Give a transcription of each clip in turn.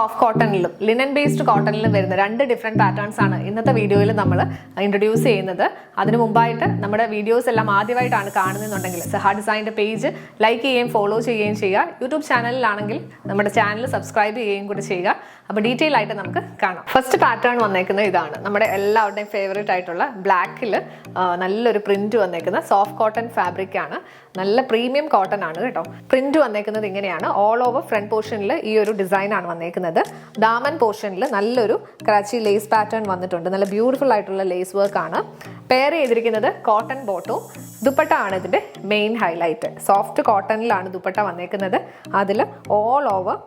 Soft കോട്ടണിലും linen based കോട്ടണിലും വരുന്ന രണ്ട് different patterns ആണ് ഇന്നത്തെ വീഡിയോയിൽ നമ്മൾ ഇൻട്രൊഡ്യൂസ് ചെയ്യുന്നത്. അതിനു മുമ്പായിട്ട് നമ്മുടെ വീഡിയോസ് എല്ലാം ആദ്യമായിട്ടാണ് കാണുന്നുണ്ടെങ്കിൽ സഹാ ഡിസൈൻ്റെ പേജ് ലൈക്ക് ചെയ്യുകയും ഫോളോ ചെയ്യുകയും ചെയ്യുക. യൂട്യൂബ് ചാനലിലാണെങ്കിൽ നമ്മുടെ ചാനൽ സബ്സ്ക്രൈബ് ചെയ്യുകയും കൂടി ചെയ്യുക. അപ്പോൾ ഡീറ്റെയിൽ ആയിട്ട് നമുക്ക് കാണാം. ഫസ്റ്റ് പാറ്റേൺ വന്നേക്കുന്നത് ഇതാണ്. നമ്മുടെ എല്ലാവരുടെയും ഫേവറേറ്റ് ആയിട്ടുള്ള ബ്ലാക്കിൽ നല്ലൊരു പ്രിന്റ് വന്നേക്കുന്ന സോഫ്റ്റ് കോട്ടൺ ഫാബ്രിക് ആണ്. നല്ല പ്രീമിയം കോട്ടൺ ആണ് കേട്ടോ. പ്രിന്റ് വന്നേക്കുന്നത് ഇങ്ങനെയാണ്. ഓൾ ഓവർ ഫ്രണ്ട് പോർഷനിൽ ഈ ഒരു ഡിസൈൻ ആണ് വന്നേക്കുന്നത്. ദാമൻ പോർഷനിൽ നല്ലൊരു ക്രാച്ചി ലേസ് പാറ്റേൺ വന്നിട്ടുണ്ട്. നല്ല ബ്യൂട്ടിഫുൾ ആയിട്ടുള്ള ലേസ് വർക്ക് ആണ്. പെയർ ചെയ്തിരിക്കുന്നത് കോട്ടൺ ബോട്ടും. ദുപ്പട്ട ആണ് ഇതിന്റെ മെയിൻ ഹൈലൈറ്റ്. സോഫ്റ്റ് കോട്ടണിലാണ് ദുപ്പട്ട വന്നേക്കുന്നത്. അതിൽ ഓൾ ഓവർ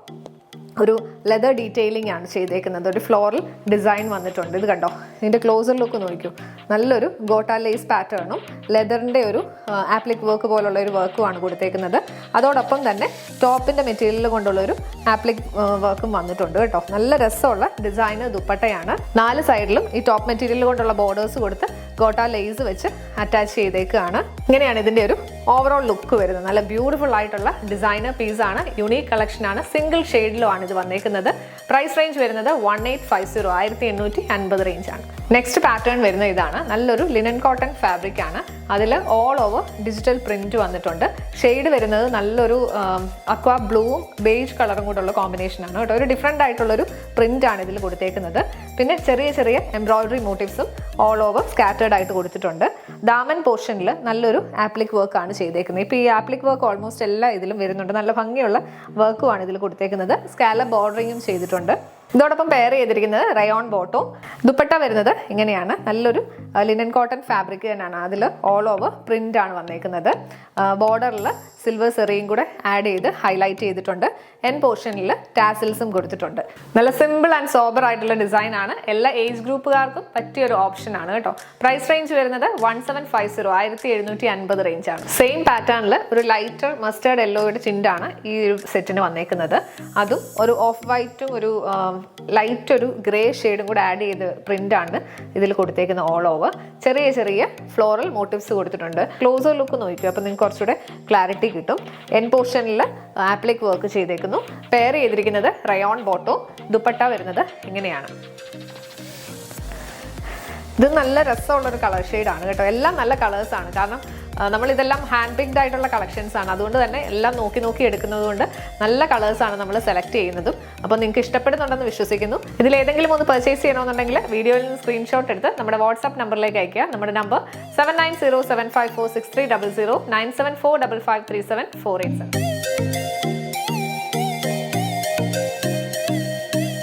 ഒരു ലെതർ ഡീറ്റെയിലിംഗ് ആണ് ചെയ്തേക്കുന്നത്. ഒരു ഫ്ലോറൽ ഡിസൈൻ വന്നിട്ടുണ്ട്. ഇത് കണ്ടോ, ഇതിൻ്റെ ക്ലോസർ ലുക്ക് നോക്കൂ. നല്ലൊരു ഗോട്ട ലേസ് പാറ്റേണും ലെതറിൻ്റെ ഒരു ആപ്ലിക് വർക്ക് പോലുള്ള ഒരു വർക്കുമാണ് കൊടുത്തേക്കുന്നത്. അതോടൊപ്പം തന്നെ ടോപ്പിൻ്റെ മെറ്റീരിയൽ കൊണ്ടുള്ള ഒരു ആപ്ലിക് വർക്കും വന്നിട്ടുണ്ട് കേട്ടോ. നല്ല രസമുള്ള ഡിസൈന് ദുപ്പട്ടയാണ്. 4 സൈഡിലും ഈ ടോപ്പ് മെറ്റീരിയൽ കൊണ്ടുള്ള ബോർഡേഴ്സ് കൊടുത്ത് ഗോട്ട ലേസ് വെച്ച് അറ്റാച്ച് ചെയ്തേക്കുകയാണ്. ഇങ്ങനെയാണ് ഇതിൻ്റെ ഒരു ഓവറോൾ ലുക്ക് വരുന്നത്. നല്ല ബ്യൂട്ടിഫുൾ ആയിട്ടുള്ള ഡിസൈനർ പീസാണ്. യുണീക്ക് കളക്ഷനാണ്. സിംഗിൾ ഷെയ്ഡിലുമാണ് ഇത് വന്നേക്കുന്നത്. പ്രൈസ് റേഞ്ച് വരുന്നത് 1850 1850 റേഞ്ചാണ്. നെക്സ്റ്റ് പാറ്റേൺ വരുന്നത് ഇതാണ്. നല്ലൊരു ലിനൻ കോട്ടൺ ഫാബ്രിക് ആണ്. അതിൽ ഓൾ ഓവർ ഡിജിറ്റൽ പ്രിന്റ് വന്നിട്ടുണ്ട്. ഷെയ്ഡ് വരുന്നത് നല്ലൊരു അക്വാ ബ്ലൂവും ബേജ് കളറും കൂടെയുള്ള കോമ്പിനേഷനാണ് കേട്ടോ. ഒരു ഡിഫറെൻ്റ് ആയിട്ടുള്ളൊരു പ്രിന്റ് ആണ് ഇതിൽ കൊടുത്തേക്കുന്നത്. പിന്നെ ചെറിയ ചെറിയ എംബ്രോയിഡറി മോട്ടീവ്സും ഓൾ ഓവർ സ്കാറ്റേർഡ് ആയിട്ട് കൊടുത്തിട്ടുണ്ട്. ദാമൻ പോർഷനിൽ നല്ലൊരു ആപ്ലിക് വർക്ക് ആണ് ചെയ്തേക്കുന്നത്. ഇപ്പോൾ ഈ ആപ്ലിക് വർക്ക് ഓൾമോസ്റ്റ് എല്ലാ ഇതിലും വരുന്നുണ്ട്. നല്ല ഭംഗിയുള്ള വർക്കുമാണ് ഇതിൽ കൊടുത്തേക്കുന്നത്. സ്കാലപ്പ് ബോർഡറിങ്ങും ചെയ്തിട്ടുണ്ട്. ഇതോടൊപ്പം പെയർ ചെയ്തിരിക്കുന്നത് റയോൺ ബോട്ടും. ദുപ്പട്ട വരുന്നത് ഇങ്ങനെയാണ്. നല്ലൊരു ലിനൻ കോട്ടൺ ഫാബ്രിക് തന്നെയാണ്. അതിൽ ഓൾ ഓവർ പ്രിന്റ് ആണ് വന്നേക്കുന്നത്. ബോർഡറിൽ സിൽവർ സെറിയും കൂടെ ആഡ് ചെയ്ത് ഹൈലൈറ്റ് ചെയ്തിട്ടുണ്ട്. എൻ പോർഷനിൽ ടാസിൽസും കൊടുത്തിട്ടുണ്ട്. നല്ല സിമ്പിൾ ആൻഡ് സോബർ ആയിട്ടുള്ള ഡിസൈൻ ആണ്. എല്ലാ ഏജ് ഗ്രൂപ്പുകാർക്കും പറ്റിയ ഒരു ഓപ്ഷൻ ആണ് കേട്ടോ. പ്രൈസ് റേഞ്ച് വരുന്നത് 1750 1750 റേഞ്ചാണ്. സെയിം പാറ്റേണിൽ ഒരു ലൈറ്റർ മസ്റ്റേർഡ് യെല്ലോയുടെ ചിൻഡാണ് ഈ ഒരു സെറ്റിന് വന്നേക്കുന്നത്. അതും ഒരു ഓഫ് വൈറ്റും ഒരു ലൈറ്റ് ഒരു ഗ്രേ ഷെയ്ഡും കൂടെ ആഡ് ചെയ്ത് പ്രിന്റ് ആണ് ഇതിൽ കൊടുത്തേക്കുന്ന. ഓൾ ഓവർ ചെറിയ ചെറിയ ഫ്ലോറൽ മോട്ടീവ്സ് കൊടുത്തിട്ടുണ്ട്. ക്ലോസർ ലുക്ക് നോക്കിയോ, അപ്പോൾ നിങ്ങൾക്ക് കുറച്ചുകൂടെ ക്ലാരിറ്റി കിട്ടും. എൻ പോർഷനിൽ ആപ്ലിക് വർക്ക് ചെയ്തേക്കുന്നു. പെയർ ചെയ്തിരിക്കുന്നത് റയോൺ ബോട്ടോ. ദുപ്പട്ട വരുന്നത് ഇങ്ങനെയാണ്. ഇത് നല്ല രസമുള്ളൊരു കളർ ഷെയ്ഡാണ് കേട്ടോ. എല്ലാം നല്ല കളേഴ്സാണ്. കാരണം നമ്മളിതെല്ലാം ഹാൻഡ് പിക്ഡ് ആയിട്ടുള്ള കളക്ഷൻസ് ആണ്. അതുകൊണ്ട് തന്നെ എല്ലാം നോക്കി നോക്കി എടുക്കുന്നത് കൊണ്ട് നല്ല കളേഴ്സാണ് നമ്മൾ സെലക്ട് ചെയ്യുന്നതും. അപ്പോൾ നിങ്ങൾക്ക് ഇഷ്ടപ്പെടുന്നുണ്ടെന്ന് വിശ്വസിക്കുന്നു. ഇതിലേതെങ്കിലും ഒന്ന് പർച്ചേസ് ചെയ്യണമെന്നുണ്ടെങ്കിൽ വീഡിയോയിൽ നിന്ന് സ്ക്രീൻഷോട്ട് എടുത്ത് നമ്മുടെ വാട്സാപ്പ് നമ്പറിലേക്ക് അയക്കുക. നമ്മുടെ നമ്പർ 7907546300 9745537 487.